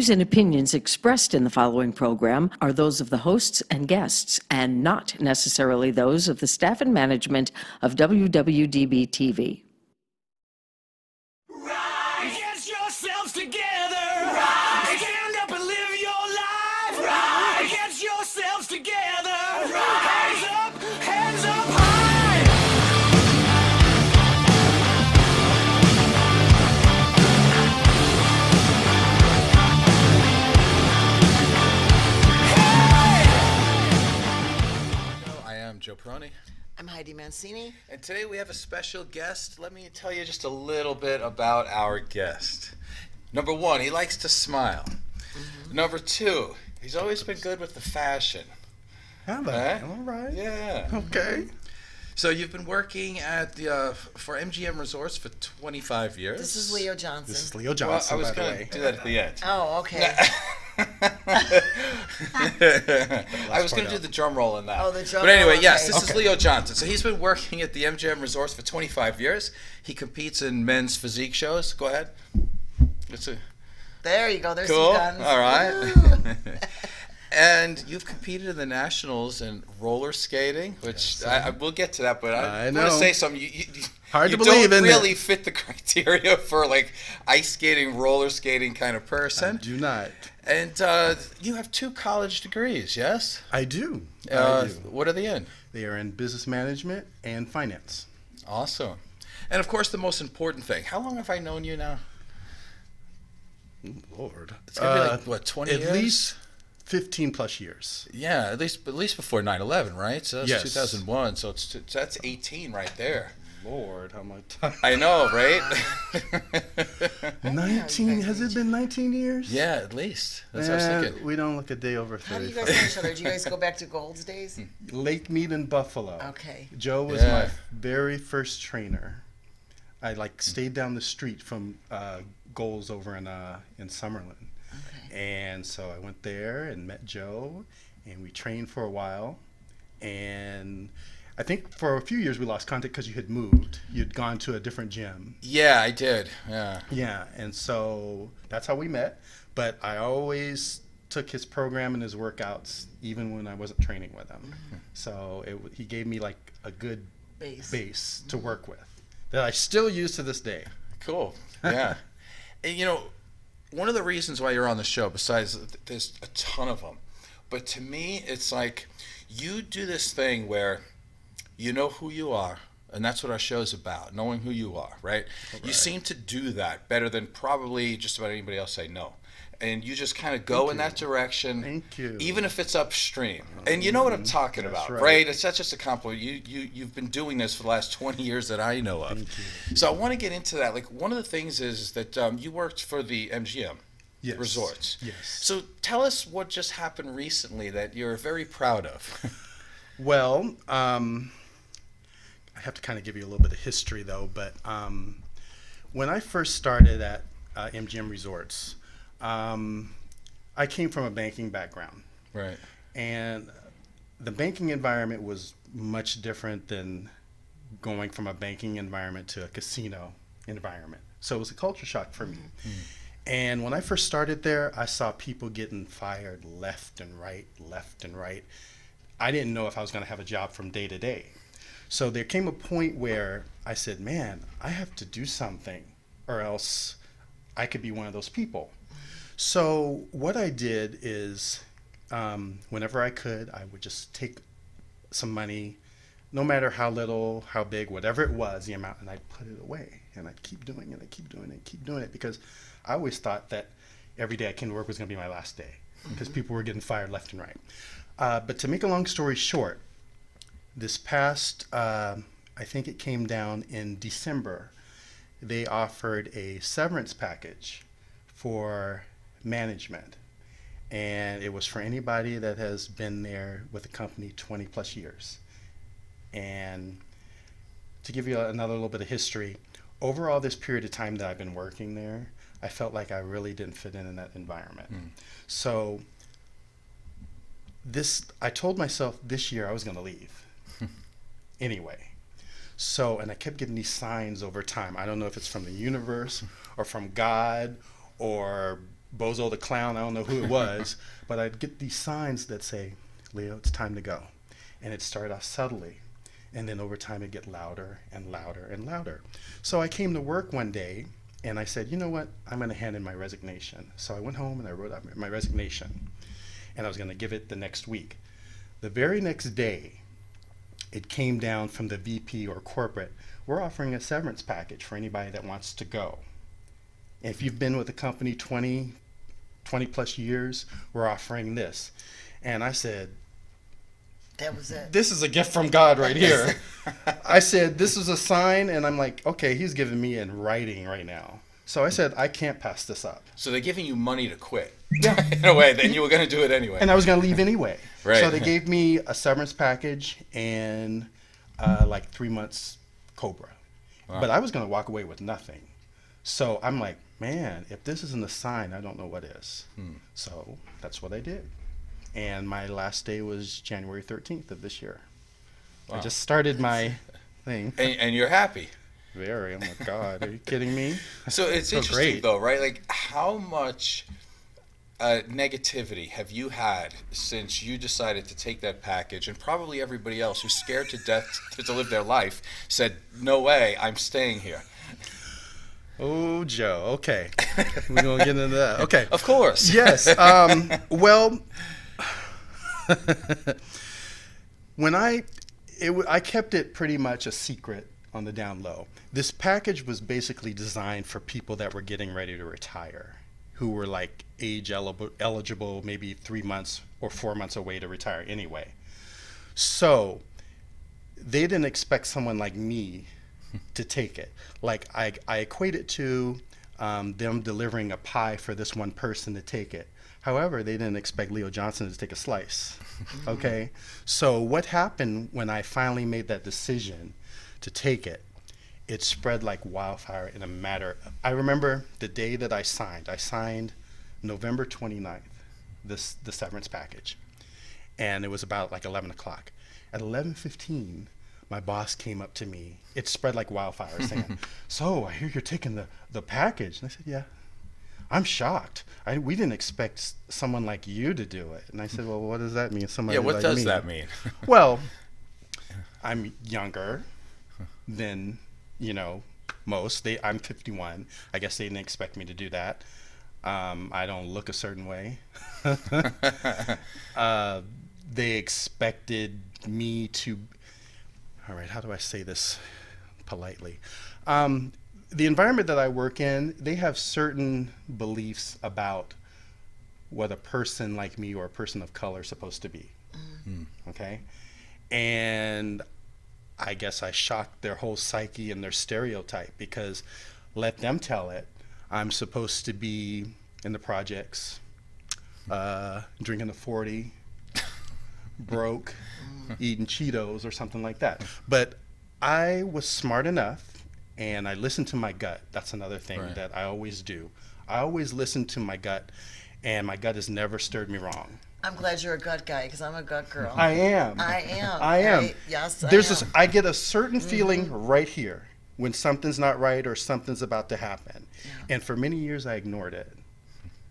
views and opinions expressed in the following program are those of the hosts and guests, and not necessarily those of the staff and management of WWDB TV. Rise, get yourselves together. Rise, stand up and live your life. Rise, get yourselves together. Rise, hands up high. I am Joe Perroni. I'm Heidi Mancini. And today we have a special guest. Let me tell you just a little bit about our guest. Number one, he likes to smile. Number two, he's always been good with the fashion. Have I? All right. Yeah. Okay. So you've been working at the for MGM Resorts for 25 years. This is Leo Johnson. This is Leo Johnson, Well, I was by the going way. to do that at the end. Oh, okay. I was going to do the drum roll in that. Oh, the drum But anyway, roll, yes, okay. this is Leo Johnson. So he's been working at the MGM Resorts for 25 years. He competes in men's physique shows. Go ahead. Let's see. There you go. There's Cool. some guns. All right. And you've competed in the nationals in roller skating, which I we'll get to that. But I want to know. say something. You Hard you to believe, don't isn't it? really fit the criteria for like ice skating, roller skating kind of person. I do not. And you have 2 college degrees, yes? I do. I do. What are they in? They are in business management and finance. Awesome. And of course, the most important thing. How long have I known you now? Lord. It's gonna be like what, 20 years? At least 15 plus years. Yeah, at least before 9/11, right? So that's Yes. 2001. So that's 18 right there. Lord, how much time? I know, right? 19. Has it been 19 years? Yeah, at least. That's what I was thinking. We don't look a day over How do you 35. guys know each other? Do you guys go back to Gold's days? Lake Mead in Buffalo. Okay. Joe was Yeah. my very first trainer. I stayed down the street from Goals over in Summerlin. Okay. And so I went there and met Joe, and we trained for a while. And I think for a few years we lost contact because you had moved. You'd gone to a different gym. Yeah, I did. Yeah. Yeah, and so that's how we met. But I always took his program and his workouts, even when I wasn't training with him. So he gave me like a good base to work with that I still use to this day. Cool. Yeah. And, you know, one of the reasons why you're on the show, besides there's a ton of them, but to me, it's like you do this thing where you know who you are, and that's what our show's about, knowing who you are, right? You seem to do that better than probably just about anybody else I know. And you just kind of go in that direction. Thank you. Even if it's upstream. And you know what I'm talking That's about, right. right? It's not just a compliment. You've been doing this for the last 20 years that I know of. Thank you. So I want to get into that. Like, one of the things is that you worked for the MGM Yes. Resorts. Yes. So tell us what just happened recently that you're very proud of. Well, I have to kind of give you a little bit of history, though. But when I first started at MGM Resorts, I came from a banking background. Right. And the banking environment was much different than going from a banking environment to a casino environment. So it was a culture shock for me. And when I first started there, I saw people getting fired left and right, left and right. I didn't know if I was going to have a job from day to day. So there came a point where I said, man, I have to do something or else I could be one of those people. So what I did is whenever I could, I would just take some money, no matter how little, how big, whatever it was, the amount, and I'd put it away. And I'd keep doing it, I'd keep doing it, keep doing it, because I always thought that every day I came to work was going to be my last day, because people were getting fired left and right. But to make a long story short, this past, I think it came down in December, they offered a severance package for management. And it was for anybody that has been there with the company 20 plus years. And to give you another little bit of history, over all this period of time that I've been working there, I felt like I really didn't fit in that environment. So I told myself this year I was going to leave anyway. So, and I kept getting these signs over time. I don't know if it's from the universe or from God or Bozo the Clown, I don't know who it was, but I'd get these signs that say, Leo, it's time to go. And it started off subtly. And then over time, it'd get louder and louder and louder. So I came to work one day, and I said, you know what? I'm going to hand in my resignation. So I went home, and I wrote out my resignation. And I was going to give it the next week. The very next day, it came down from the VP or corporate, we're offering a severance package for anybody that wants to go. If you've been with the company 20 plus years, we're offering this. And I said, That was it. this is a gift from God right here. I said, this is a sign, and I'm like, okay, he's giving me in writing right now. So I said, I can't pass this up. So they're giving you money to quit. In a way, then you were going to do it anyway. And I was going to leave anyway. Right. So they gave me a severance package and like 3 months COBRA. Wow. But I was going to walk away with nothing. So I'm like, man, if this isn't a sign, I don't know what is. So that's what I did. And my last day was January 13th of this year. Wow. I just started my thing. And you're happy. Very. Oh my God. Are you kidding me? So it's So interesting, great. though, right? Like, how much negativity have you had since you decided to take that package, and probably everybody else who's scared to death to live their life said, no way, I'm staying here? Oh, Joe. Okay. We're going to get into that. Okay. Of course. Yes. Well, when I kept it pretty much a secret on the down low. This package was basically designed for people that were getting ready to retire, who were like age eligible, maybe 3 months or 4 months away to retire anyway. So they didn't expect someone like me to take it. Like I equate it to them delivering a pie for this one person to take it. However, they didn't expect Leo Johnson to take a slice. Okay? So what happened when I finally made that decision to take it, it spread like wildfire in a matter. I remember the day that I signed November 29th, the severance package. And it was about like 11 o'clock. At 11:15, my boss came up to me. It spread like wildfire saying, so I hear you're taking the package. And I said, yeah. I'm shocked. We didn't expect someone like you to do it. And I said, well, what does that mean? Somebody Yeah, what like does me? that mean? Well, I'm younger than, most. I'm 51. I guess they didn't expect me to do that. I don't look a certain way. They expected me to, all right, how do I say this politely? The environment that I work in, they have certain beliefs about what a person like me or a person of color is supposed to be. Okay? And I guess I shocked their whole psyche and their stereotype, because let them tell it, I'm supposed to be in the projects, drinking a 40, broke, eating Cheetos or something like that. But I was smart enough, and I listened to my gut. That's another thing Right. that I always do. I always listen to my gut, and my gut has never stirred me wrong. I'm glad you're a gut guy, because I'm a gut girl. I am. I am. I am. Yes, There's I this. am. I get a certain feeling right here when something's not right or something's about to happen. And for many years, I ignored it.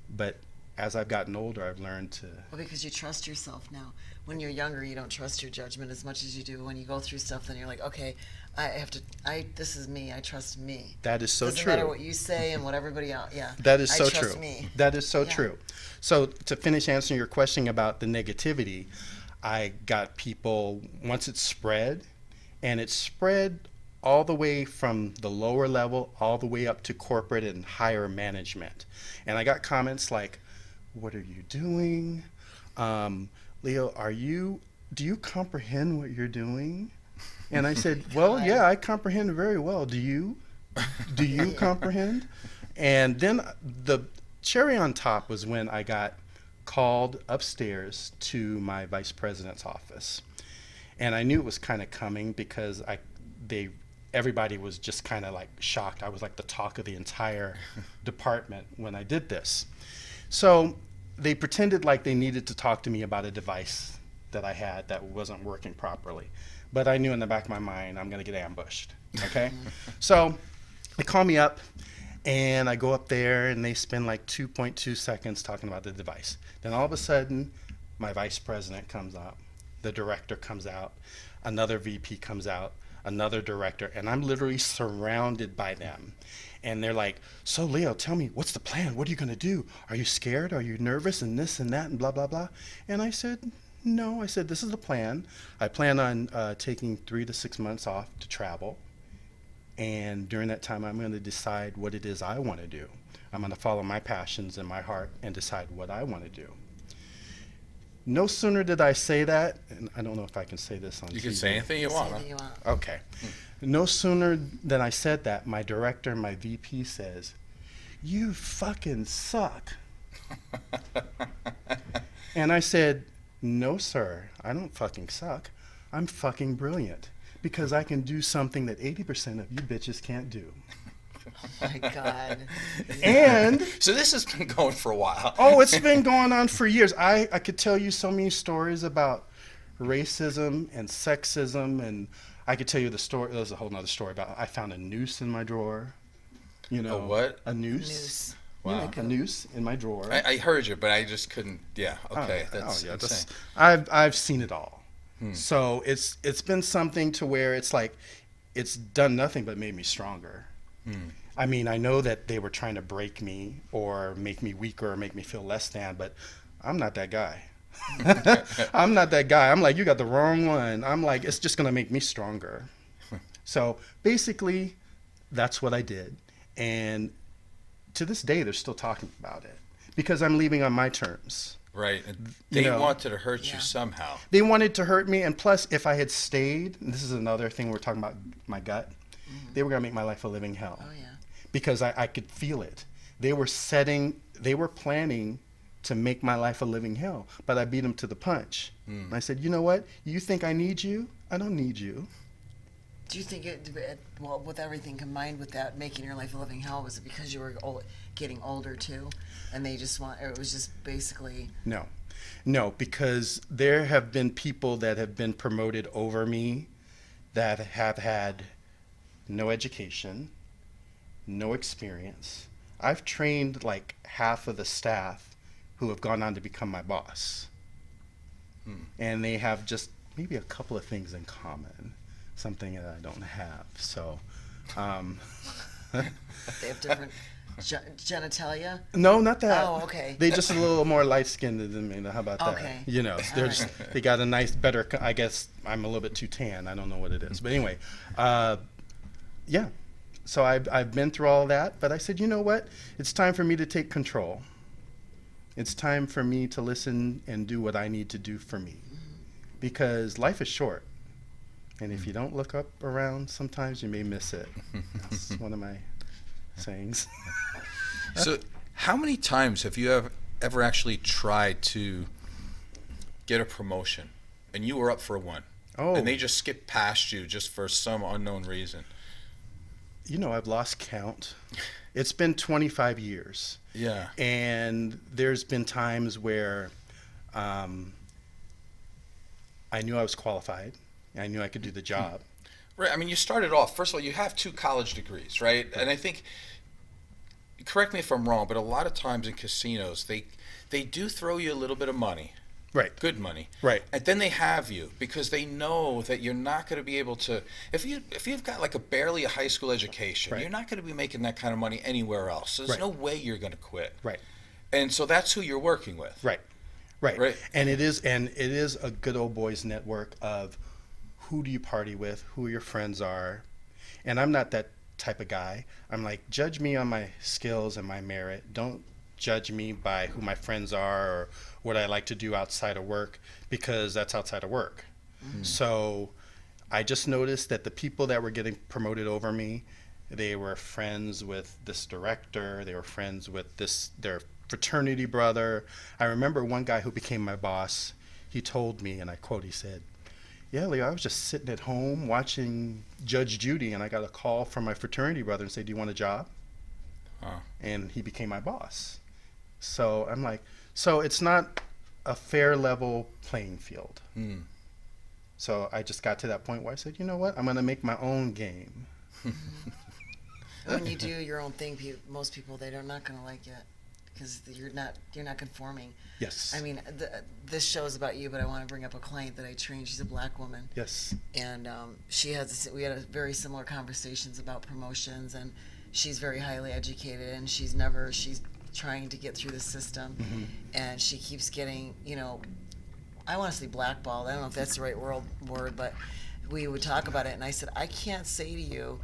But as I've gotten older, I've learned to. Well, because you trust yourself now. When you're younger, you don't trust your judgment as much as you do when you go through stuff. Then you're like, okay, this is me. I trust me. That is so Doesn't true. matter what you say and what everybody else. Yeah. That is so I trust true. me. That is so Yeah. true. So to finish answering your question about the negativity, I got people, once it spread, and it spread all the way from the lower level all the way up to corporate and higher management. And I got comments like, what are you doing? Leo, do you comprehend what you're doing? And I said, well, yeah, I comprehend very well. Do you? Do you comprehend? And then the cherry on top was when I got called upstairs to my vice president's office. And I knew it was kind of coming because everybody was just kind of like shocked. I was like the talk of the entire department when I did this. So they pretended like they needed to talk to me about a device that I had that wasn't working properly. But I knew in the back of my mind, I'm going to get ambushed. Okay? So they call me up, And I go up there and they spend like 2.2 seconds talking about the device. Then all of a sudden, my vice president comes up, the director comes out, another VP comes out, another director, and I'm literally surrounded by them. And they're like, so Leo, tell me, what's the plan? What are you going to do? Are you scared? Are you nervous? And this and that and blah, blah, blah. And I said, no. I said, this is the plan. I plan on taking 3 to 6 months off to travel. And during that time, I'm going to decide what it is I want to do. I'm going to follow my passions in my heart and decide what I want to do. No sooner did I say that, and I don't know if I can say this on TV. You can say anything you want. Okay. No sooner than I said that, my director, my VP says, "You fucking suck." And I said, "No, sir, I don't fucking suck. I'm fucking brilliant because I can do something that 80% of you bitches can't do." Oh my God. And so this has been going for a while. oh, it's been going on for years. I could tell you so many stories about racism and sexism, and I could tell you the story. There's a whole nother story about I found a noose in my drawer. You know, A what? A noose. Noose. Wow. Like a noose in my drawer. I heard you, but I just couldn't. Yeah. Okay. Oh, That's yeah, insane. I've seen it all. So it's been something to where it's like it's done nothing but made me stronger. I mean, I know that they were trying to break me or make me weaker or make me feel less than, but I'm not that guy. I'm not that guy. I'm like, you got the wrong one. I'm like, it's just going to make me stronger. So basically, that's what I did. And to this day, they're still talking about it because I'm leaving on my terms. Right. And they wanted to hurt you somehow. They wanted to hurt me. And plus, if I had stayed, and this is another thing we're talking about, my gut, they were going to make my life a living hell. Oh, yeah. Because I could feel it. They were planning to make my life a living hell, but I beat them to the punch. And I said, you know what? You think I need you? I don't need you. Do you think well, with everything combined with that, making your life a living hell, was it because you were getting older too, and they just or it was just basically? No, because there have been people that have been promoted over me that have had no education, no experience. I've trained like half of the staff who have gone on to become my boss. And they have just maybe a couple of things in common, something that I don't have. So, They have different genitalia? no, not that. Oh, okay. They just a little more light-skinned than me. How about that? Okay. You know, they're just, they got a nice, better, I guess I'm a little bit too tan. I don't know what it is. But anyway, yeah. So I've been through all that, but I said, you know what? It's time for me to take control. It's time for me to listen and do what I need to do for me. Because life is short. And if you don't look up around, sometimes you may miss it. That's one of my sayings. So how many times have you ever actually tried to get a promotion and you were up for one? Oh. And they just skipped past you just for some unknown reason? You know, I've lost count. It's been 25 years. Yeah. And there's been times where I knew I was qualified. I knew I could do the job. Right. I mean, you started off, first of all, you have 2 college degrees, right? And I think, correct me if I'm wrong, but a lot of times in casinos, they do throw you a little bit of money. Right. Good money. Right. And then they have you because they know that you're not going to be able to, if you've got like barely a high school education, Right. you're not going to be making that kind of money anywhere else. There's Right. no way you're going to quit. Right. And so that's who you're working with. Right. Right. Right. And it is a good old boys network of who do you party with, who your friends are. And I'm not that type of guy. I'm like, judge me on my skills and my merit. Don't judge me by who my friends are or what I like to do outside of work, because that's outside of work. So I just noticed that the people that were getting promoted over me, they were friends with this director, they were friends with their fraternity brother. I remember one guy who became my boss, he told me, and I quote, he said, yeah, Leo, I was just sitting at home watching Judge Judy, and I got a call from my fraternity brother and said, do you want a job? And he became my boss. So I'm like, so it's not a fair level playing field. So I just got to that point where I said, you know what? I'm going to make my own game. When you do your own thing, most people, they're not going to like it because you're not conforming. Yes. I mean, this show is about you, but I want to bring up a client that I trained. She's a black woman. Yes. And we had a very similar conversations about promotions, and she's very highly educated, and she's trying to get through the system, and she keeps getting, I want to say blackballed. I don't know if that's the right word, but we would talk about it, and I said, I can't say to you.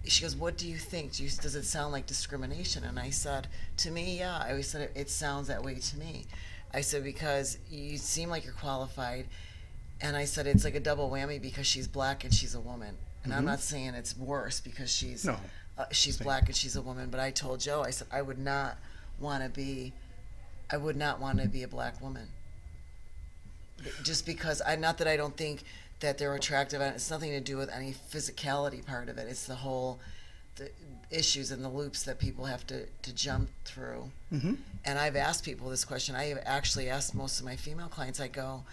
She goes, what do you think? Does it sound like discrimination? And I said, to me, yeah. I always said, it sounds that way to me. I said, because you seem like you're qualified. And I said, it's like a double whammy because she's black and she's a woman. And I'm not saying it's worse because she's black and she's a woman. But I told Joe, I said, I would not want to be a black woman. Just because, not that I don't think that they're attractive, and it's nothing to do with any physicality part of it. It's the issues and the loops that people have to jump through. And I've asked people this question. I have actually asked most of my female clients, I go,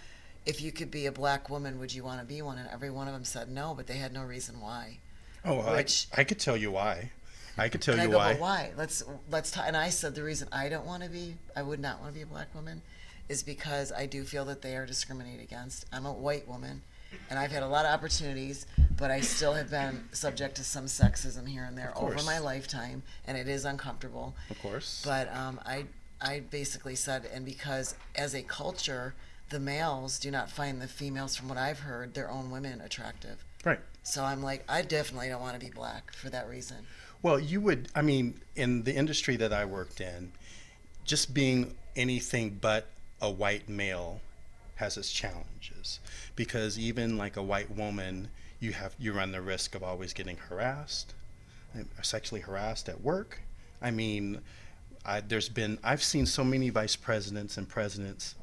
if you could be a black woman, would you want to be one? And every one of them said no, but they had no reason why. Oh, I could tell you why. I could tell you why. But why? Let's talk. And I said the reason I would not want to be a black woman is because I do feel that they are discriminated against. I'm a white woman, and I've had a lot of opportunities, but I still have been subject to some sexism here and there over my lifetime, and it is uncomfortable. Of course. But I basically said, and because as a culture, the males do not find the females, from what I've heard, their own women attractive. Right. So I'm like, I definitely don't want to be black for that reason. Well, in the industry that I worked in, just being anything but a white male has its challenges, because even like a white woman, you run the risk of always getting harassed, sexually harassed at work. I mean, I've seen so many vice presidents and presidents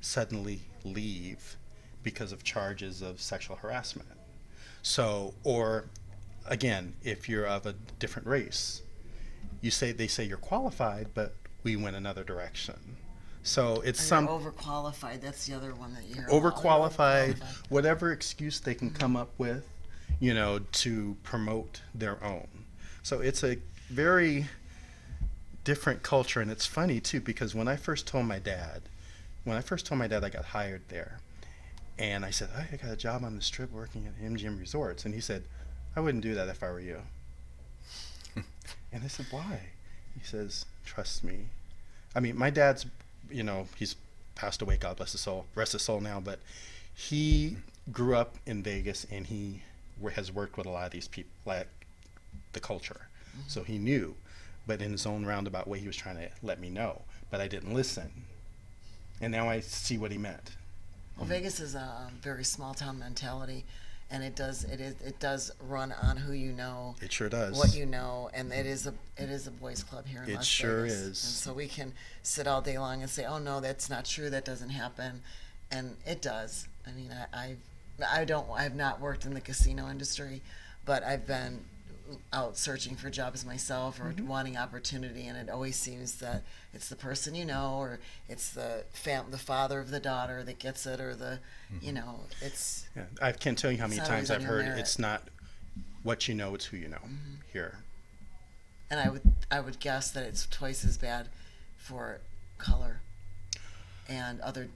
suddenly leave because of charges of sexual harassment. So, or again, if you're of a different race, they say you're qualified, but we went another direction. So it's overqualified. That's the other one that you hear. Overqualified, whatever excuse they can come up with, to promote their own. So it's a very different culture, and it's funny too, because when I first told my dad I got hired there, and I said, I got a job on the Strip working at MGM Resorts, and he said, I wouldn't do that if I were you. And I said, why? He says, trust me. I mean, my dad's, he's passed away, God bless his soul, rest his soul now, but he grew up in Vegas, and he has worked with a lot of these people, like the culture. So he knew, but in his own roundabout way, he was trying to let me know, but I didn't listen. And now I see what he meant. Well, Vegas is a very small town mentality, and it does run on who you know. It sure does. What you know, and it is a boys' club here in Las Vegas. It sure is. And so we can sit all day long and say, "Oh no, that's not true. That doesn't happen," and it does. I mean, I've not worked in the casino industry, but I've been out searching for jobs myself or wanting opportunity, and it always seems that it's the person or it's the father of the daughter that gets it, or the it's. Yeah, I can't tell you how many times I've heard it's not what you know, it's who you know here. And I would guess that it's twice as bad for color and other.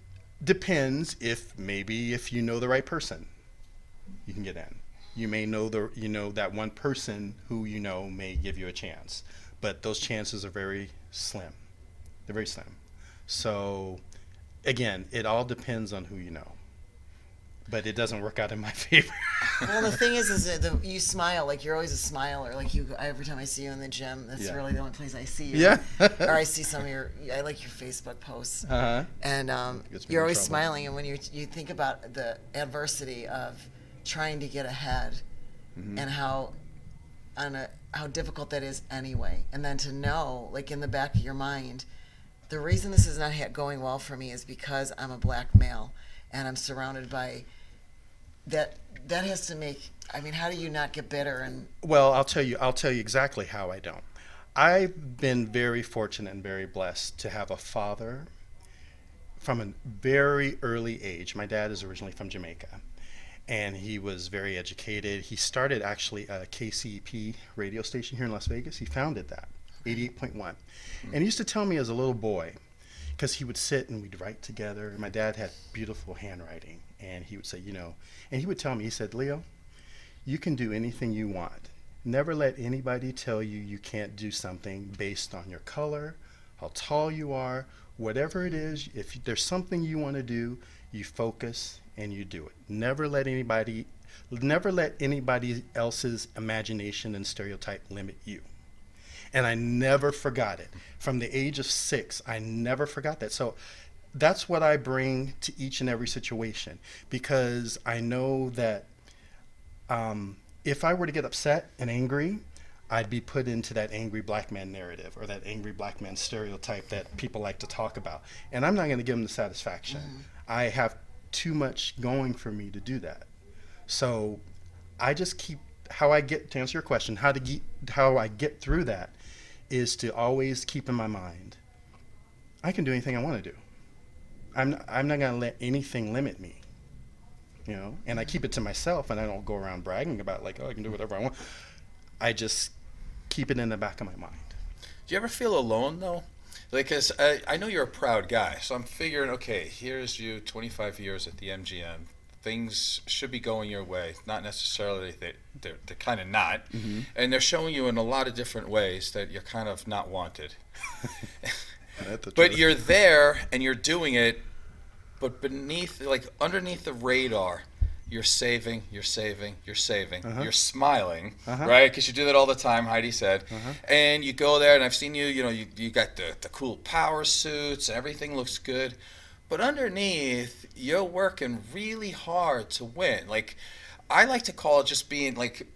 Depends if you know the right person, you can get in. You may know that one person who may give you a chance, but those chances are very slim. They're very slim. So, again, it all depends on who you know, but it doesn't work out in my favor. Well, the thing is that you smile, like you're always a smiler. Like every time I see you in the gym, that's really the only place I see you. Yeah. Or I see I like your Facebook posts. And you're always smiling, and when you think about the adversity of trying to get ahead, and how difficult that is anyway, and then to know, like in the back of your mind, the reason this is not going well for me is because I'm a black male and I'm surrounded by that. That has to make. I mean, how do you not get bitter? And well, I'll tell you exactly how I don't. I've been very fortunate and very blessed to have a father from a very early age. My dad is originally from Jamaica. and he was very educated. He started actually a KCP radio station here in Las Vegas. He founded that, 88.1. And he used to tell me as a little boy, because he would sit and we'd write together. My dad had beautiful handwriting, and he would say, you know, and he would tell me, he said, Leo, you can do anything you want. Never let anybody tell you you can't do something based on your color, how tall you are, whatever it is. If there's something you want to do, you focus and you do it. Never let anybody else's imagination and stereotype limit you. And I never forgot it. From the age of 6, I never forgot that. So that's what I bring to each and every situation, because I know that if I were to get upset and angry, I'd be put into that angry black man narrative or that angry black man stereotype that people like to talk about. And I'm not going to give them the satisfaction. I have too much going for me to do that. So I just keep, how I get, to answer your question, how I get through that is to always keep in my mind, I can do anything I want to do. I'm not going to let anything limit me, you know, and I keep it to myself, and I don't go around bragging about like, oh, I can do whatever I want. I just keep it in the back of my mind. Do you ever feel alone though? Like, 'cause I know you're a proud guy, so I'm figuring, okay, here's you, 25 years at the MGM. Things should be going your way. Not necessarily, they're kind of not. And they're showing you in a lot of different ways that you're kind of not wanted. But you're there and you're doing it, but beneath, like underneath the radar, you're saving, you're smiling, right? Because you do that all the time, Heidi said. And you go there, and I've seen you, you know, you got the cool power suits, and everything looks good. But underneath, you're working really hard to win. Like, I like to call it just being like,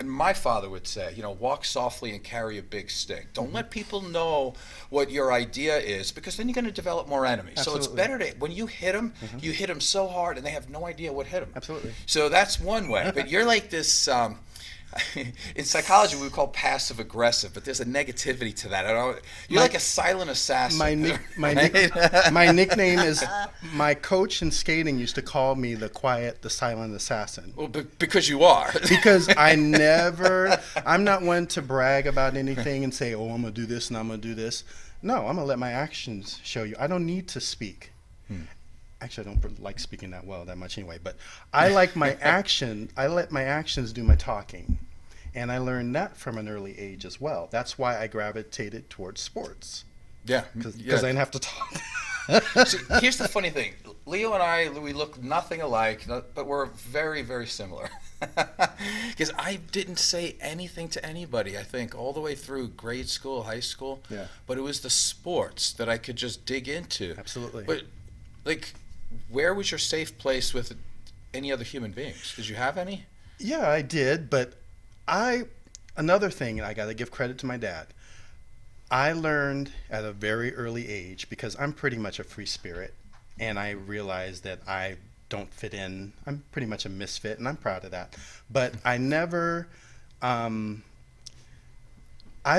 my father would say, you know, walk softly and carry a big stick. Don't let people know what your idea is, because then you're going to develop more enemies. Absolutely. So it's better to, when you hit them, you hit them so hard and they have no idea what hit them. Absolutely. So that's one way. But you're like this, in psychology we would call passive aggressive, but there's a negativity to that. You're like a silent assassin. My nickname is, my coach in skating used to call me the silent assassin. Well, because you are. Because I'm not one to brag about anything and say, oh, I'm going to do this and I'm going to do this. No, I'm going to let my actions show you. I don't need to speak. Actually, I don't like speaking that much anyway, but I like my action. I let my actions do my talking. And I learned that from an early age as well. That's why I gravitated towards sports. Yeah. Because I didn't have to talk. See, here's the funny thing. Leo and I, we look nothing alike, but we're very, very similar. Because I didn't say anything to anybody, I think, all the way through grade school, high school. Yeah. But it was the sports that I could just dig into. Absolutely. But, like, where was your safe place with any other human beings? Did you have any? Yeah, I did. But another thing, and I got to give credit to my dad. I learned at a very early age, because I'm pretty much a free spirit, and I realized that I don't fit in. I'm pretty much a misfit, and I'm proud of that. But I never, I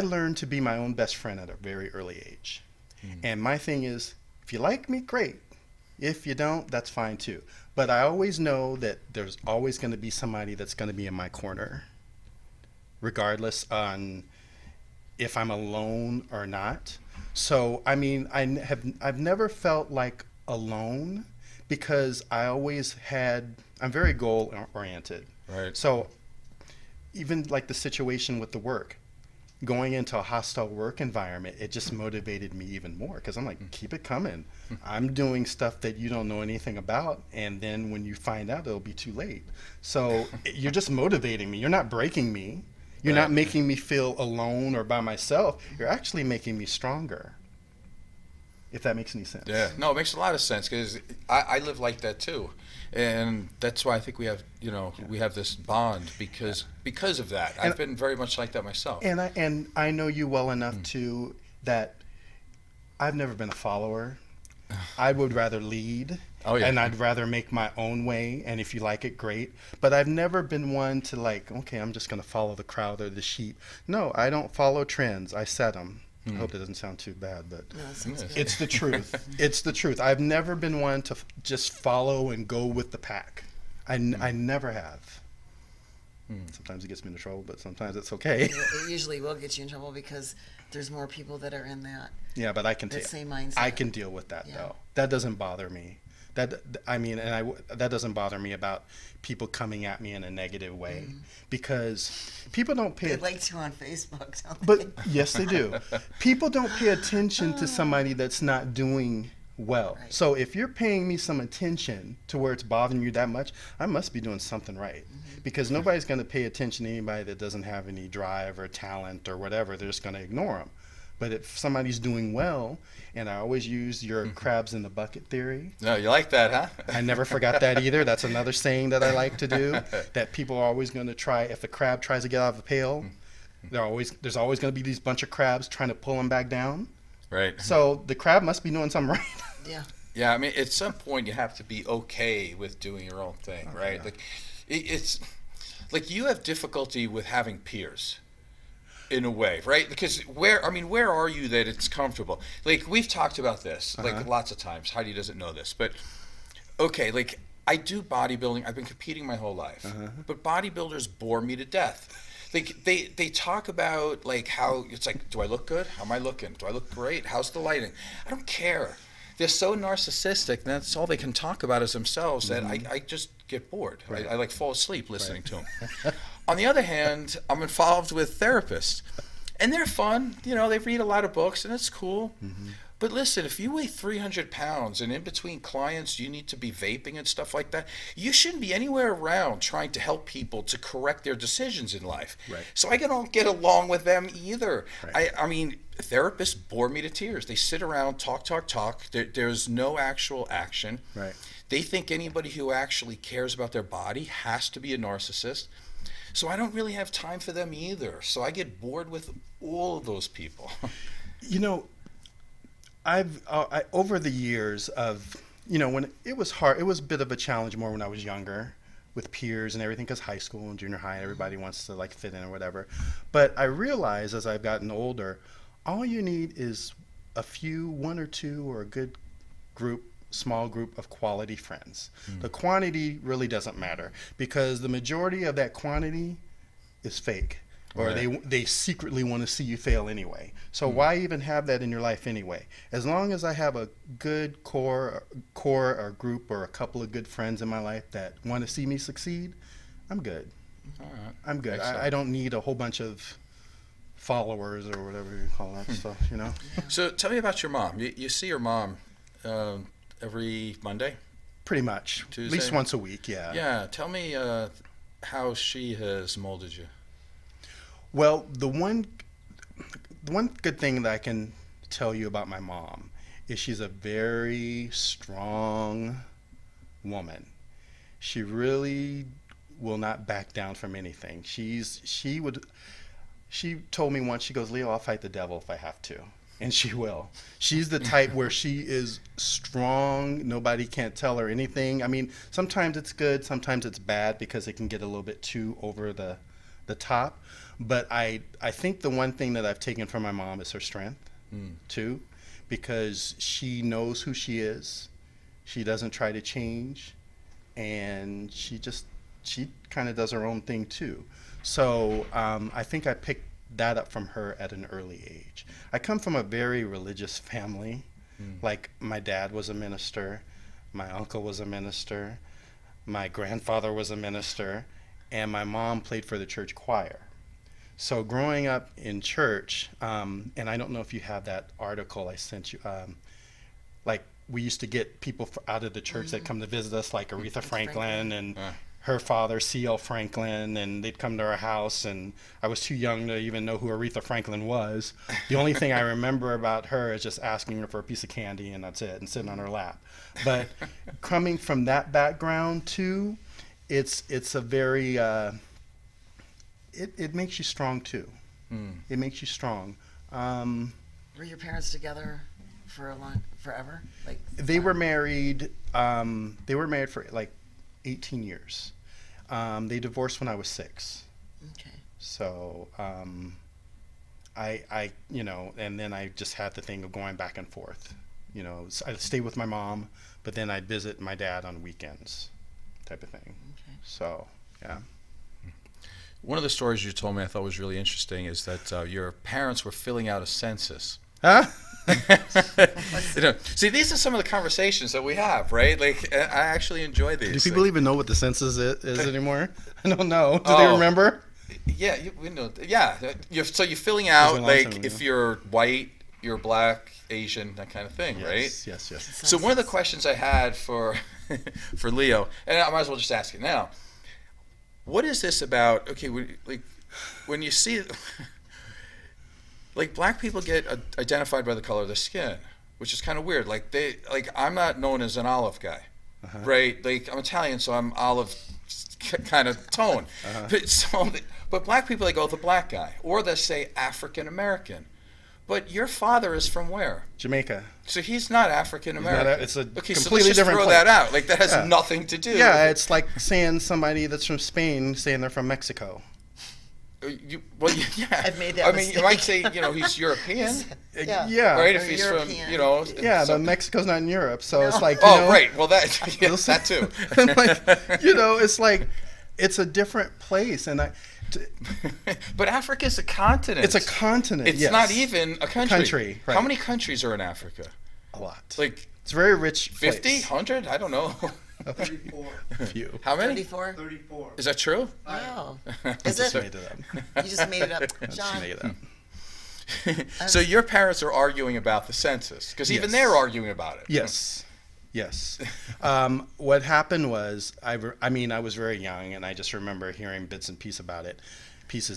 learned to be my own best friend at a very early age. And my thing is, if you like me, great. If you don't, that's fine too. But I always know that there's always going to be somebody that's going to be in my corner, regardless on if I'm alone or not. So, I mean, I've never felt like alone, because I'm very goal oriented. Right. So even like the situation with the work, going into a hostile work environment, it just motivated me even more, because I'm like, keep it coming. I'm doing stuff that you don't know anything about, and then when you find out, it'll be too late. So you're just motivating me. You're not breaking me. You're not making me feel alone or by myself. You're actually making me stronger, if that makes any sense. Yeah, no, it makes a lot of sense, because I live like that too, and that's why I think we have, you know, we have this bond because of that. I've been very much like that myself. And I know you well enough too that I've never been a follower. I would rather lead. Oh, yeah. And I'd rather make my own way, and if you like it, great. But I've never been one to like, okay, I'm just going to follow the crowd or the sheep. No, I don't follow trends. I set them. I hope that doesn't sound too bad, but it's the truth. It's the truth. I've never been one to just follow and go with the pack. I never have. Sometimes it gets me into trouble, but sometimes it's okay. It usually will get you in trouble because there's more people that are in that. Yeah, but I can That take. same mindset. I can deal with that Yeah. though. That doesn't bother me. That doesn't bother me about people coming at me in a negative way, because people don't pay. They like to on Facebook, don't they? But yes, they do. People don't pay attention to somebody that's not doing well. Right. So if you're paying me some attention to where it's bothering you that much, I must be doing something right. Because nobody's going to pay attention to anybody that doesn't have any drive or talent or whatever. They're just going to ignore them. But if somebody's doing well, and I always use your crabs in the bucket theory. No, you like that, huh? I never forgot that either. That's another saying that I like to do, that people are always going to try, if the crab tries to get out of a pail, there's always going to be these bunch of crabs trying to pull him back down. Right. So the crab must be doing something right. Yeah. Yeah, I mean, at some point you have to be okay with doing your own thing, right? yeah. Like, it's like you have difficulty with having peers, in a way, right? Because where are you that it's comfortable? Like, we've talked about this like lots of times. Heidi doesn't know this, but okay, like I do bodybuilding. I've been competing my whole life, but bodybuilders bore me to death. Like they talk about like how it's like, do I look good? How am I looking? Do I look great? How's the lighting? I don't care. They're so narcissistic, and that's all they can talk about is themselves, that I just get bored. Right. I like fall asleep listening to them. On the other hand, I'm involved with therapists, and they're fun. You know, they read a lot of books, and it's cool. But listen, if you weigh 300 pounds and in between clients you need to be vaping and stuff like that, you shouldn't be anywhere around trying to help people to correct their decisions in life. Right. So I don't get along with them either. Right. I mean, therapists bore me to tears. They sit around, talk. There's no actual action. Right. They think anybody who actually cares about their body has to be a narcissist. So I don't really have time for them either. So I get bored with all of those people. You know, I over the years of, you know, when it was hard, it was a bit of a challenge more when I was younger with peers and everything, because high school and junior high, everybody wants to like fit in or whatever. But I realized as I've gotten older, all you need is one or two or a good group, small group of quality friends. The quantity really doesn't matter, because the majority of that quantity is fake, or Right. they secretly want to see you fail anyway. So why even have that in your life anyway? As long as I have a good core or group or a couple of good friends in my life that want to see me succeed, I'm good. All right. I'm good. Excellent. I don't need a whole bunch of followers or whatever you call that stuff, you know? So tell me about your mom. You see your mom every Monday? Pretty much. Tuesday? At least once a week, yeah. Yeah. Tell me how she has molded you. Well, the one good thing that I can tell you about my mom is she's a very strong woman. She really will not back down from anything. She told me once, she goes, "Leo, I'll fight the devil if I have to." And she will. She's the type where she is strong. Nobody can't tell her anything. I mean, sometimes it's good, sometimes it's bad, because it can get a little bit too over the top. But I think the one thing that I've taken from my mom is her strength, too, because she knows who she is. She doesn't try to change, and she kind of does her own thing, too. So I think I picked that up from her at an early age. I come from a very religious family. Like, my dad was a minister, my uncle was a minister, my grandfather was a minister, and my mom played for the church choir. So growing up in church, and I don't know if you have that article I sent you, like, we used to get people out of the church that come to visit us, like Aretha Franklin and her father, C.L. Franklin, and they'd come to our house, and I was too young to even know who Aretha Franklin was. The only thing I remember about her is just asking her for a piece of candy, and that's it, and sitting on her lap. But coming from that background, too, it's a very... It makes you strong too. It makes you strong. Were your parents together for forever? Like They were married. They were married for like 18 years. They divorced when I was 6. Okay. So I you know, and then I just had the thing of going back and forth. You know, I'd stay with my mom, but then I'd visit my dad on weekends. type of thing. Okay. So, yeah. One of the stories you told me I thought was really interesting is that your parents were filling out a census. Huh? See, these are some of the conversations that we have, right? Like, I actually enjoy these. Do people even know what the census is anymore? I don't know. Do they remember? Yeah, we know. Yeah, so you're filling out like if you're white, you're black, Asian, that kind of thing, right? Yes. So one of the questions I had for for Leo, and I might as well just ask it now. What is this about? Okay, when you see, like, black people get identified by the color of their skin, which is kind of weird. Like I'm not known as an olive guy, right? Like, I'm Italian, so I'm olive kind of tone. But black people, they go the black guy, or they say African American. But your father is from where? Jamaica. So he's not African American. It's a completely so let's just different throw place. that out. Like, that has nothing to do. Yeah, it's like saying somebody that's from Spain saying they're from Mexico. Yeah. I've made that I mean, mistake. you might say, he's European. Yeah. Right, Or if he's European. from, Yeah, so- but Mexico's not in Europe, so it's like, right. Well, that that too. and like, it's like, it's a different place, and But Africa's a continent. it's a continent. It's yes. not even a country. Right. How many countries are in Africa? a lot. Like It's a very rich 50, place. 100? I don't know. 34. A few. How many? 34? 34. Is that true? Wow. Just Is made it? it up. You just made it up. Just John, made it up. So your parents are arguing about the census, because even Yes. they're arguing about it. Yes. What happened was, I was very young, and I just remember hearing bits and pieces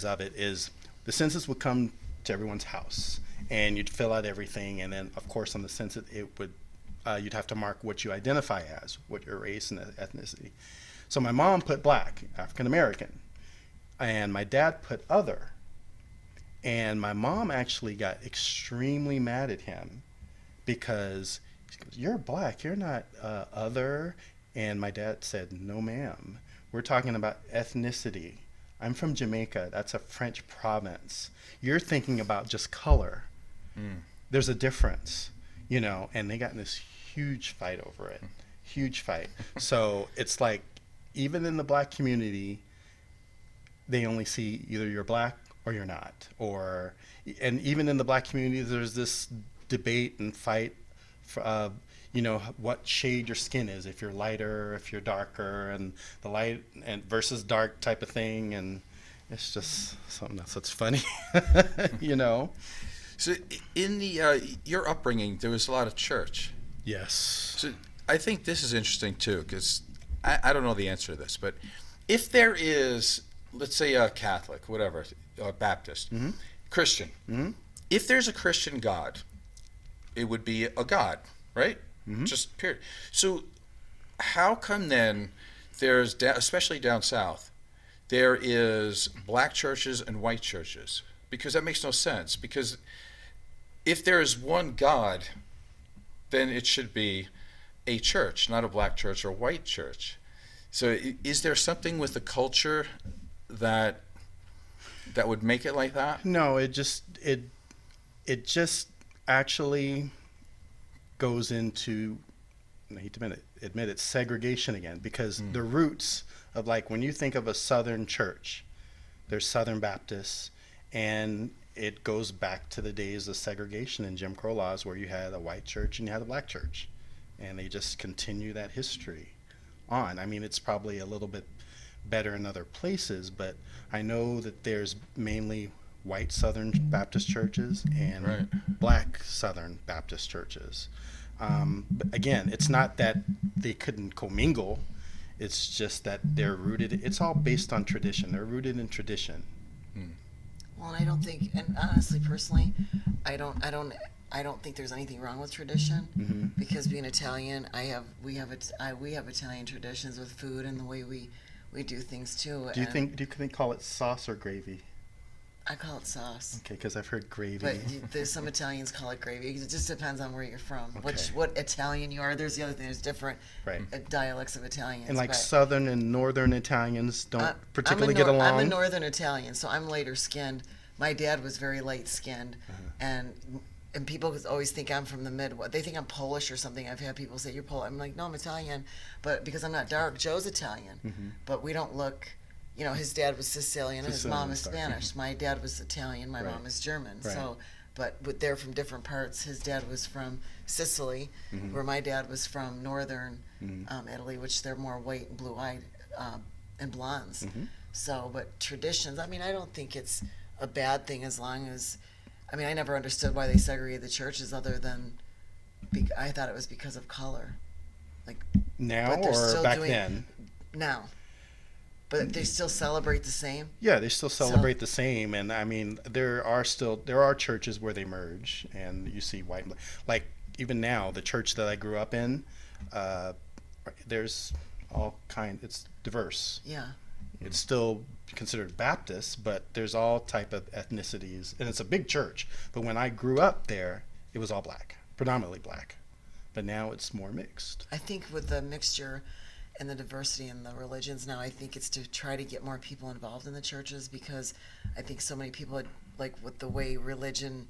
of it, is the census would come to everyone's house, and you'd fill out everything, and then, of course, on the census, it would, you'd have to mark what you identify as, what your race and ethnicity. So my mom put black, African American, and my dad put other. And my mom actually got extremely mad at him because she goes, "You're black, you're not other." And my dad said, "No, ma'am. We're talking about ethnicity. I'm from Jamaica. That's a French province. You're thinking about just color. There's a difference, And they got in this huge fight over it. Huge fight. So it's like, even in the black community, they only see either you're black or you're not. And even in the black community, there's this debate and fight for, what shade your skin is, if you're lighter, if you're darker, and the light and versus dark type of thing. And it's just something that's funny, So in your upbringing, there was a lot of church. Yes. So I think this is interesting too, because I don't know the answer to this, but if there is, let's say, a Catholic, whatever, a Baptist, Christian, if there's a Christian God, it would be a God, right? Just period. So how come then there's, especially down south, there is black churches and white churches? Because that makes no sense. Because if there is one God, then it should be a church, not a black church or a white church. So is there something with the culture that would make it like that? No, it just actually goes into, I hate to admit it, segregation again, because the roots of, like, when you think of a Southern church, there's Southern Baptists, and it goes back to the days of segregation and Jim Crow laws, where you had a white church and you had a black church, and they just continue that history on. I mean, it's probably a little bit better in other places, but I know that there's mainly white Southern Baptist churches and black Southern Baptist churches. But again, it's not that they couldn't commingle. It's just that they're rooted. It's all based on tradition. They're rooted in tradition. well, and I don't think, and honestly, personally, I don't think there's anything wrong with tradition, because being Italian, we have Italian traditions with food and the way we do things too. Do you think call it sauce or gravy? I call it sauce. Okay, because I've heard gravy. But there's some Italians call it gravy. It just depends on where you're from, Okay. what Italian you are. There's the other thing. There's different dialects of Italians. And like but Southern and Northern Italians don't particularly get along. I'm a Northern Italian, so I'm lighter skinned. My dad was very light skinned, and and people always think I'm from the Midwest. They think I'm Polish or something. I've had people say, you're Polish. I'm like, no, I'm Italian. But because I'm not dark, Joe's Italian. But we don't look, you know, his dad was Sicilian and his mom is Spanish. My dad was Italian. My mom is German. Right. So, but they're from different parts. His dad was from Sicily, where my dad was from northern Italy, which they're more white and blue-eyed and blondes. So, but traditions, I mean, I don't think it's a bad thing as long as, I mean, I never understood why they segregated the churches other than, I thought it was because of color. Like Now but they're or still back doing- then? Now. But they still celebrate the same? Yeah, they still celebrate the same, and I mean, there are churches where they merge, and you see white and black. Like even now, the church that I grew up in, there's all kind. It's diverse. Yeah. It's still considered Baptist, but there's all type of ethnicities, and it's a big church. But when I grew up there, it was all black, predominantly black. But now it's more mixed. I think with the mixture and the diversity in the religions now, I think it's to try to get more people involved in the churches, because I think so many people, like with the way religion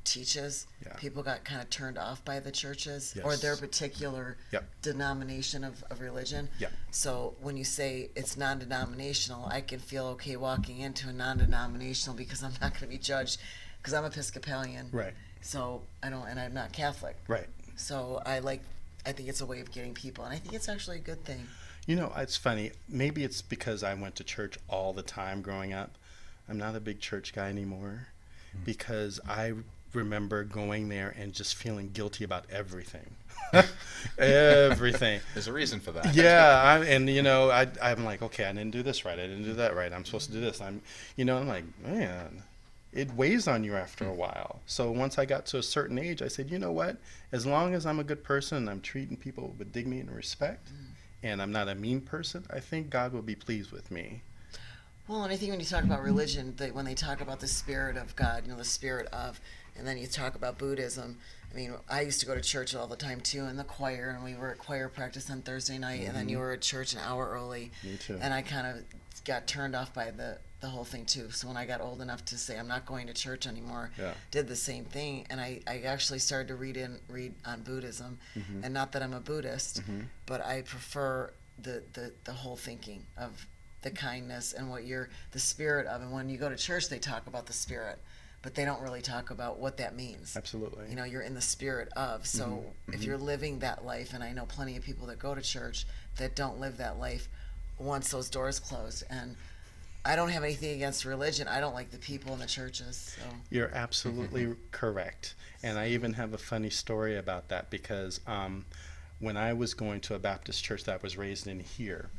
teaches, people got kind of turned off by the churches or their particular denomination of religion. So when you say it's non-denominational, I can feel okay walking into a non-denominational because I'm not going to be judged, because I'm Episcopalian. Right. So and I'm not Catholic. Right. So I think it's a way of getting people, and I think it's actually a good thing. You know, it's funny. Maybe it's because I went to church all the time growing up. I'm not a big church guy anymore, because I remember going there and just feeling guilty about everything. Everything. There's a reason for that. Yeah, and you know, I'm like, okay, I didn't do this right. I didn't do that right. I'm supposed to do this. I'm like, man, it weighs on you after a while. So once I got to a certain age, I said, you know what? As long as I'm a good person and I'm treating people with dignity and respect, and I'm not a mean person, I think God will be pleased with me. Well, and I think when you talk about religion, when they talk about the spirit of God, you know, the spirit of, and then you talk about Buddhism. I mean, I used to go to church all the time too, in the choir, and we were at choir practice on Thursday night, and then you were at church an hour early. Me too. And I kind of got turned off by the whole thing too. So when I got old enough to say I'm not going to church anymore, did the same thing, and I actually started to read on Buddhism, and not that I'm a Buddhist, but I prefer the whole thinking of the kindness and what the spirit of. And when you go to church, they talk about the spirit, but they don't really talk about what that means. Absolutely. You know, you're in the spirit of. So if you're living that life, and I know plenty of people that go to church that don't live that life once those doors close. And I don't have anything against religion. I don't like the people in the churches. So. You're absolutely correct. And I even have a funny story about that, because when I was going to a Baptist church that I was raised in here,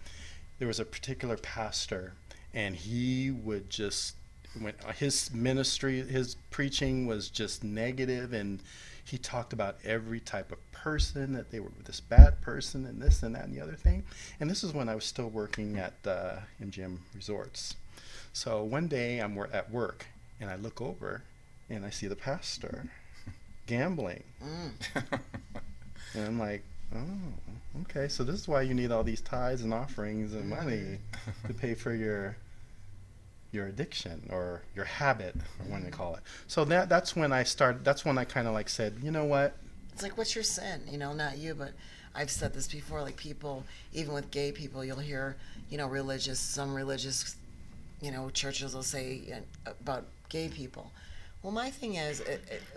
there was a particular pastor, and he would just, when his ministry, his preaching was just negative, and he talked about every type of person, that they were this bad person and this and that and the other thing. And this is when I was still working at MGM Resorts. So one day I'm at work, and I look over and I see the pastor gambling. And I'm like, oh, okay, so this is why you need all these tithes and offerings and money to pay for your addiction or your habit, or what they call it. So that's when I kind of like said, you know what? It's like, what's your sin? You know, not you, but I've said this before, like people, even with gay people, you'll hear, you know, some religious, you know, churches will say about gay people. Well, my thing is,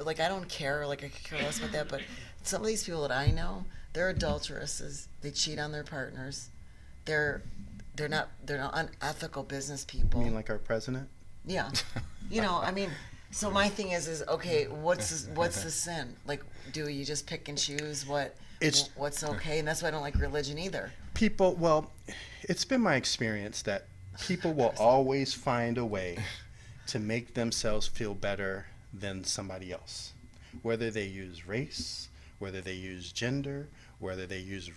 like, I don't care, like, I could care less about that, but some of these people that I know, they're adulteresses. They cheat on their partners. They're not unethical business people. You mean like our president? Yeah. You know, I mean, so my thing is okay, what's the sin? Like, do you just pick and choose what's okay? And that's why I don't like religion either. Well, it's been my experience that people will always find a way to make themselves feel better than somebody else, whether they use race, whether they use gender, whether they use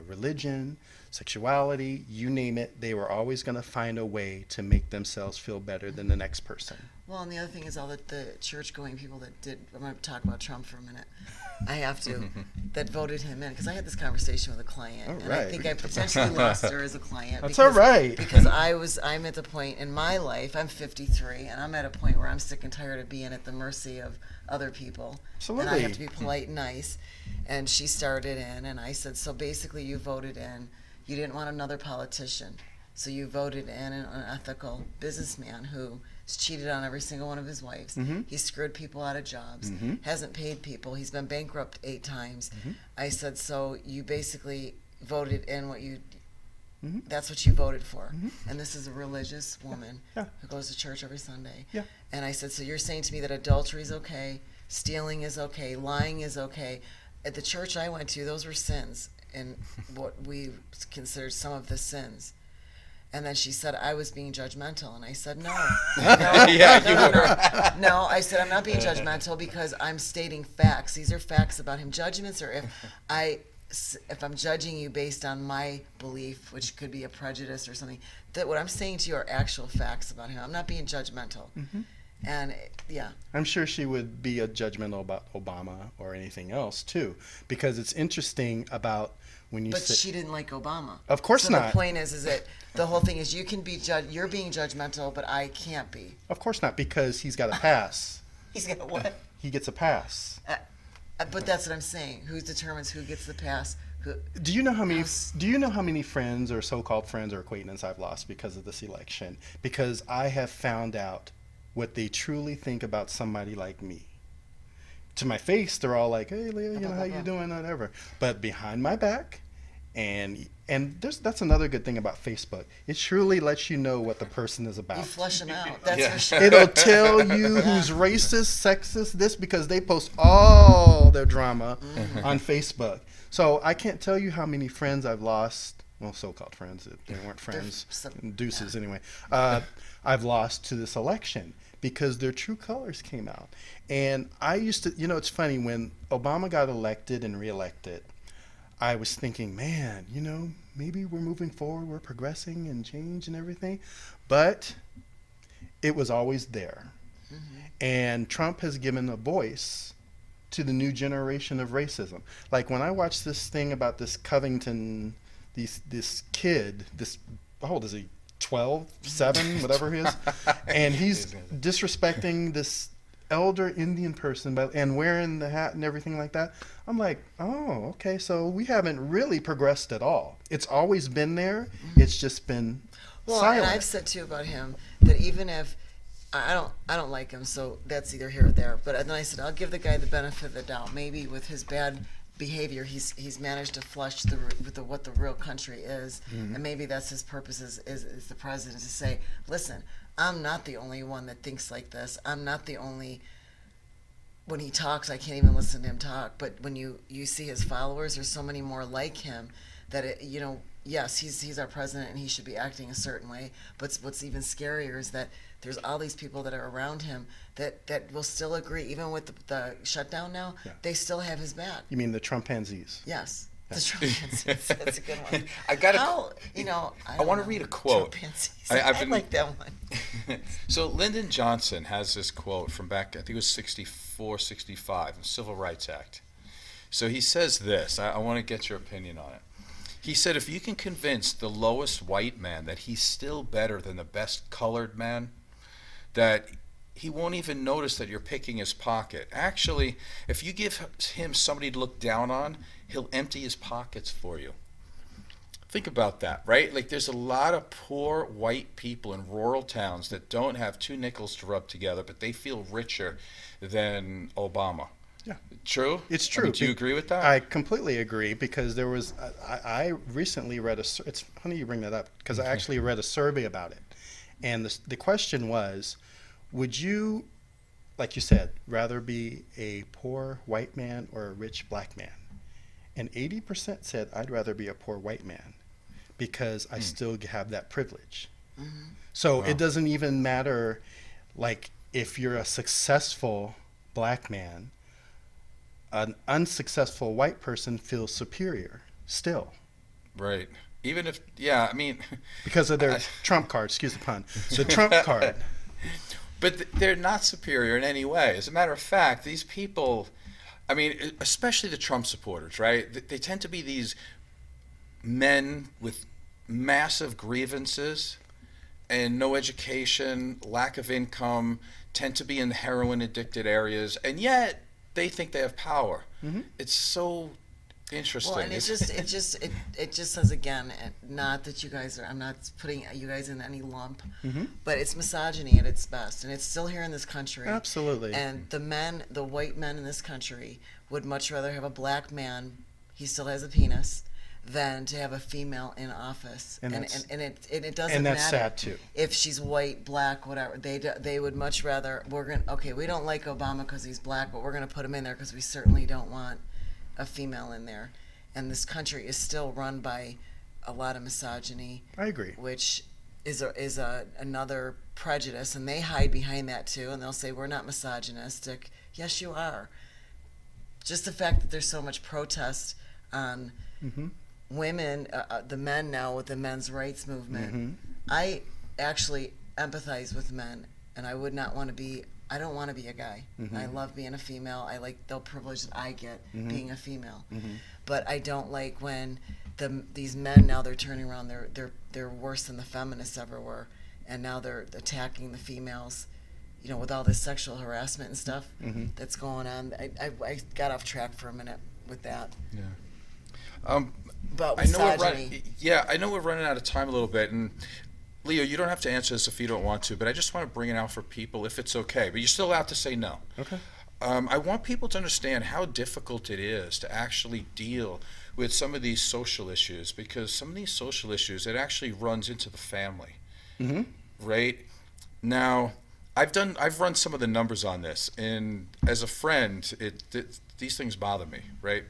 religion. sexuality, you name it, they were always going to find a way to make themselves feel better than the next person. Well, and the other thing is all the church-going people that did, I'm going to talk about Trump for a minute. I have to, that voted him in, because I had this conversation with a client, All and right. I think I potentially lost her as a client. That's because, all right. Because I'm at the point in my life, I'm 53, and I'm at a point where I'm sick and tired of being at the mercy of other people. Absolutely. And I have to be polite and nice. And she started in, and I said, so basically you voted in, you didn't want another politician. So you voted in an unethical businessman who's cheated on every single one of his wives. He's screwed people out of jobs, hasn't paid people. He's been bankrupt 8 times. I said, so you basically voted in what you, that's what you voted for. And this is a religious woman who goes to church every Sunday. And I said, so you're saying to me that adultery is okay, stealing is okay, lying is okay. At the church I went to, those were sins, and what we considered some of the sins. And then she said I was being judgmental, and I said no. No, I said I'm not being judgmental because I'm stating facts. These are facts about him. Judgments are if I'm judging you based on my belief, which could be a prejudice or something, that what I'm saying to you are actual facts about him. I'm not being judgmental. And I'm sure she would be judgmental about Obama or anything else too, because it's interesting about when you. But she didn't like Obama. Of course so not. The point is that the whole thing is you can be you're being judgmental, but I can't be. Of course not, because he's got a pass. He's got what? He gets a pass. But that's what I'm saying. Who determines who gets the pass? Do you know how many? Do you know how many friends or so-called friends or acquaintances I've lost because of this election? Because I have found out what they truly think about somebody like me. To my face, they're all like, "Hey, Leah, you know how you doing, whatever." But behind my back, and that's another good thing about Facebook. It truly lets you know what the person is about. You flush them out. That's for sure. It'll tell you who's racist, sexist, this, because they post all their drama on Facebook. So I can't tell you how many friends I've lost. Well, so-called friends. They weren't friends. Deuces, anyway. I've lost to this election because their true colors came out. And I used to, it's funny, when Obama got elected and reelected, I was thinking, man, maybe we're moving forward, we're progressing and change and everything. But it was always there. And Trump has given a voice to the new generation of racism. Like when I watched this thing about this Covington, this kid, how old is he? 12, 7, whatever he is, and he's disrespecting this elder Indian person and wearing the hat and everything like that. I'm like, oh, okay, so we haven't really progressed at all. It's always been there. It's just been silent. And I've said too about him that even if I don't like him, so that's either here or there. But then I said I'll give the guy the benefit of the doubt. Maybe with his bad behavior, he's managed to flush what the real country is, and maybe that's his purpose as the president, to say, listen, I'm not the only one that thinks like this. I'm not the only. When he talks, I can't even listen to him talk. But when you see his followers, there's so many more like him that yes, he's our president and he should be acting a certain way. But what's even scarier is that there's all these people that are around him that will still agree, even with the shutdown now. They still have his back. You mean the Trumpanzees? Yes. The Trumpanzees. That's a good one. I want to read a quote. I like that one. So Lyndon Johnson has this quote from back, I think it was 64, 65, the Civil Rights Act. So he says this. I want to get your opinion on it. He said, if you can convince the lowest white man that he's still better than the best colored man, that he won't even notice that you're picking his pocket. Actually, if you give him somebody to look down on, he'll empty his pockets for you. Think about that, right? Like, there's a lot of poor white people in rural towns that don't have 2 nickels to rub together, but they feel richer than Obama. Yeah. True? It's true. I mean, do you agree with that? I completely agree, because there was, I recently read it's funny you bring that up, because I actually read a survey about it. And the question was, would you, like you said, rather be a poor white man or a rich black man? And 80% said, I'd rather be a poor white man because I still have that privilege. So it doesn't even matter, like, if you're a successful black man, an unsuccessful white person feels superior still. Right. Even if, yeah, I mean, because of their trump card, excuse the pun, the trump card. But they're not superior in any way. As a matter of fact, these people, I mean, especially the Trump supporters, right? They tend to be these men with massive grievances and no education, lack of income, tend to be in heroin addicted areas, and yet they think they have power. It's so interesting. Well, and it just says again, not that you guys are, I'm not putting you guys in any lump, but it's misogyny at its best, and it's still here in this country. Absolutely. And the white men in this country would much rather have a black man, he still has a penis, than to have a female in office. And it doesn't and that's matter sad too. if she's white, black, whatever. They would much rather, we don't like Obama because he's black, but we're gonna put him in there because we certainly don't want a female in there. And this country is still run by a lot of misogyny. I agree. Which is another prejudice, and they hide behind that too, and they'll say we're not misogynistic. Yes, you are. Just the fact that there's so much protest on women, the men now with the men's rights movement. I actually empathize with men, and I would not want to be. I don't want to be a guy. I love being a female. I like the privilege that I get being a female. But I don't like when these men now they're turning around. They're worse than the feminists ever were, and now they're attacking the females. You know, with all this sexual harassment and stuff that's going on. I got off track for a minute with that. Yeah. But I know misogyny. I know we're running out of time a little bit, and Leo, you don't have to answer this if you don't want to, but I just want to bring it out for people if it's okay. But you're still allowed to say no. Okay. I want people to understand how difficult it is to actually deal with some of these social issues, because some of these social issues, it actually runs into the family, right? Now, I've run some of the numbers on this, and as a friend, these things bother me, right?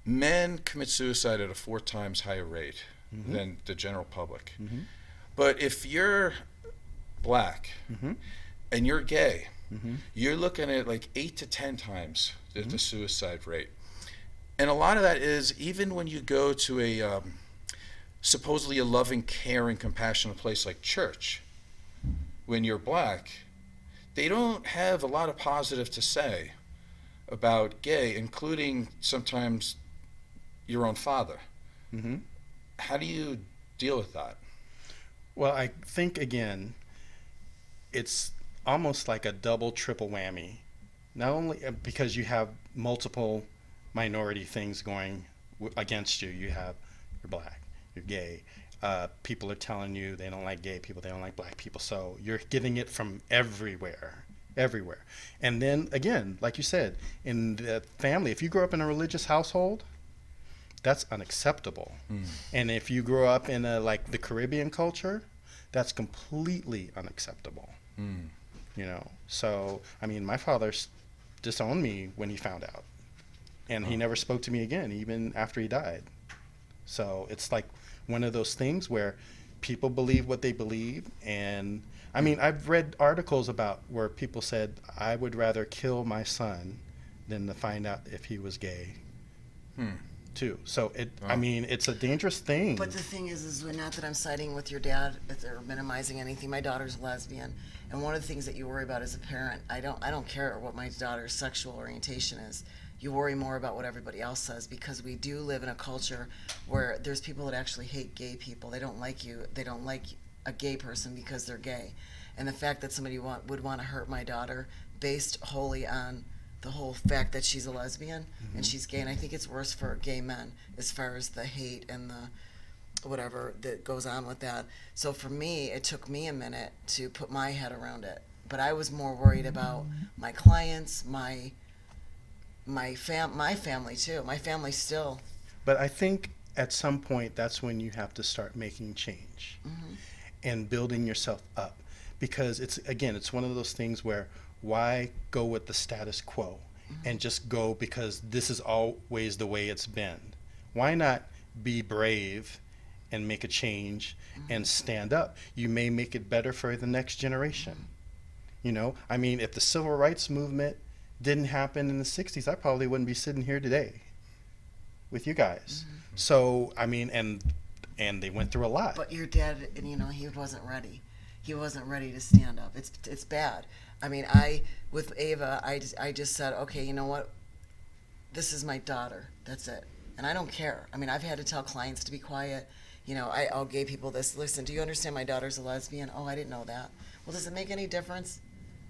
Men commit suicide at a 4 times higher rate than the general public. But if you're black and you're gay, you're looking at like 8 to 10 times the suicide rate. And a lot of that is even when you go to a supposedly a loving, caring, compassionate place like church, when you're black, they don't have a lot of positive to say about gay, including sometimes your own father. How do you deal with that? Well, I think again, it's almost like a double, triple whammy. Not only because you have multiple minority things going against you. You have, you're black, you're gay. People are telling you they don't like gay people, they don't like black people. So you're getting it from everywhere. And then again, like you said, in the family, if you grow up in a religious household, that's unacceptable. And if you grow up in like the Caribbean culture, that's completely unacceptable. You know, so I mean, my father disowned me when he found out, and he never spoke to me again, even after he died. So it's like one of those things where people believe what they believe. And I mean, I've read articles about where people said, I would rather kill my son than to find out if he was gay. Too. So I mean, it's a dangerous thing. But the thing is not that I'm siding with your dad or minimizing anything. My daughter's lesbian, and one of the things that you worry about as a parent, I don't care what my daughter's sexual orientation is. You worry more about what everybody else says, because we do live in a culture where there's people that actually hate gay people. They don't like you. They don't like a gay person because they're gay. And the fact that somebody would want to hurt my daughter based wholly on the whole fact that she's a lesbian and she's gay, and I think it's worse for gay men as far as the hate and the whatever that goes on with that. So for me, it took me a minute to put my head around it, but I was more worried about my clients, my family too. My family still. But I think at some point that's when you have to start making change and building yourself up, because it's one of those things where why go with the status quo and just go because this is always the way it's been? Why not be brave and make a change and stand up? You may make it better for the next generation. You know, I mean, if the civil rights movement didn't happen in the 60s, I probably wouldn't be sitting here today. with you guys. So I mean, and they went through a lot. But your dad, you know, he wasn't ready. He wasn't ready to stand up. It's bad. I mean, with Ava, I just said, okay, you know what? This is my daughter. That's it. And I don't care. I mean, I've had to tell clients to be quiet. You know, I'll give people this. Listen, do you understand my daughter's a lesbian? Oh, I didn't know that. Well, does it make any difference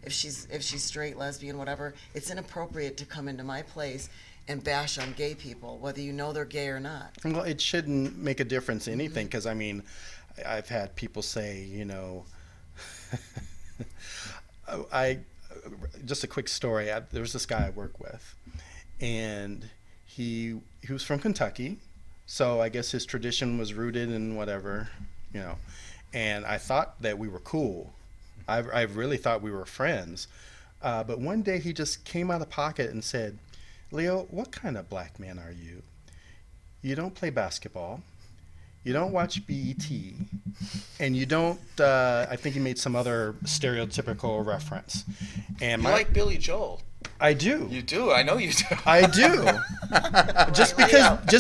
if she's straight, lesbian, whatever? It's inappropriate to come into my place and bash on gay people, whether you know they're gay or not. Well, it shouldn't make a difference in anything, because I mean, I've had people say, you know, just a quick story. There was this guy I work with, and he was from Kentucky, so I guess his tradition was rooted in whatever, you know. And I thought that we were cool. I really thought we were friends. But one day he just came out of pocket and said, "Leo, what kind of black man are you? You don't play basketball. You don't watch BET, and you don't." I think he made some other stereotypical reference. And You like Billy Joel. I do. You do. I know you do. I do. just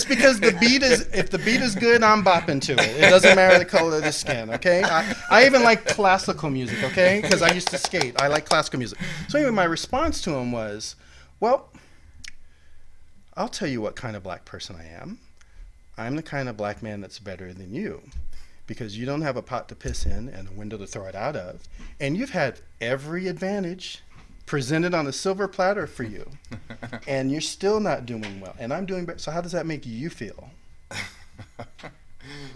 because the beat is, if the beat is good, I'm bopping to it. It doesn't matter the color of the skin. Okay. I even like classical music. Okay, because I used to skate. I like classical music. So anyway, my response to him was, "Well, I'll tell you what kind of black person I am. I'm the kind of black man that's better than you, because you don't have a pot to piss in and a window to throw it out of, and you've had every advantage presented on a silver platter for you, and you're still not doing well, and I'm doing better. So how does that make you feel?"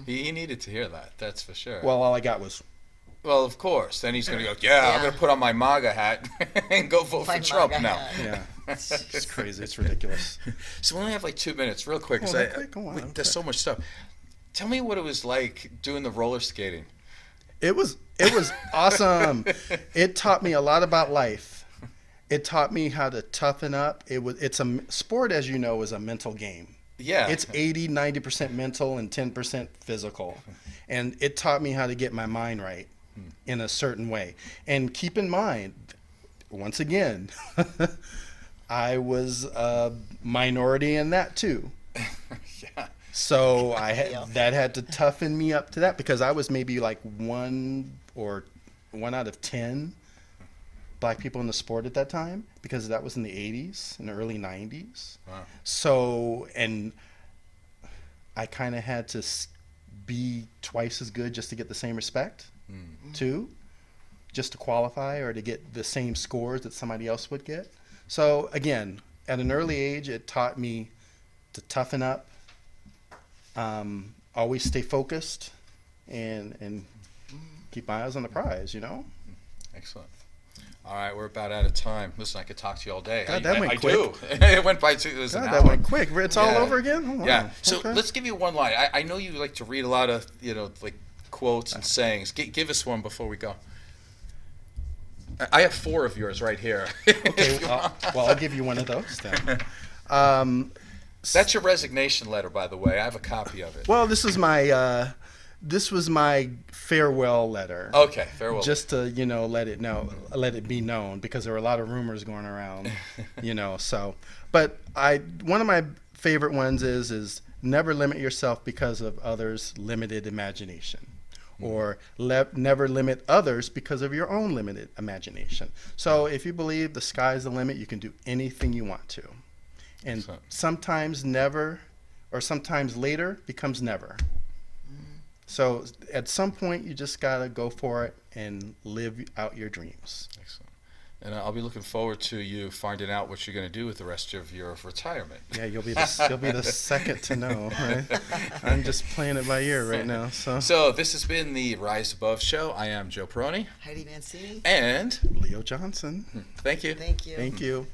He needed to hear that. That's for sure. Well, all I got was, Well, of course. Then he's going to go, yeah, I'm going to put on my MAGA hat and go vote for Trump now. yeah, it's crazy. It's ridiculous. So we only have like 2 minutes, real quick. 'Cause Go on. there's so much stuff. Tell me what it was like doing the roller skating. It was awesome. It taught me a lot about life. It taught me how to toughen up. It's a sport, as you know, is a mental game. Yeah. It's 80-90% mental and 10% physical. And it taught me how to get my mind right in a certain way. And keep in mind, once again, I was a minority in that too. Yeah. So that had to toughen me up to that, because I was maybe like one out of 10 black people in the sport at that time, because that was in the 80s and early 90s. Wow. So, and I kind of had to be twice as good just to get the same respect too, just to qualify or to get the same scores that somebody else would get. So again, at an early age, it taught me to toughen up, always stay focused, and keep my eyes on the prize, you know? Excellent. All right, we're about out of time. Listen, I could talk to you all day. God, that went I quick. do. It went by two. It was an God, hour. that went quick. It's all Yeah. over again? Oh, wow. Yeah. So Okay. let's give you one line. I know you like to read a lot of, like quotes and sayings. Give us one before we go. I have 4 of yours right here. Okay, well, I'll give you one of those then. That's your resignation letter, by the way. I have a copy of it. Well, this was my farewell letter. Okay, farewell. Just to, let it be known, because there were a lot of rumors going around, so. But one of my favorite ones is never limit yourself because of others' limited imagination. Or never limit others because of your own limited imagination. So if you believe the sky's the limit, you can do anything you want to. And Excellent. sometimes never, or sometimes later, becomes never. So at some point, you just got to go for it and live out your dreams. Excellent. And I'll be looking forward to you finding out what you're going to do with the rest of your retirement. Yeah, you'll be the second to know, right? I'm just playing it by ear right now. So this has been the Rise Above Show. I am Joe Perroni. Heidi Mancini. And Leo Johnson. thank you. Thank you. Thank you.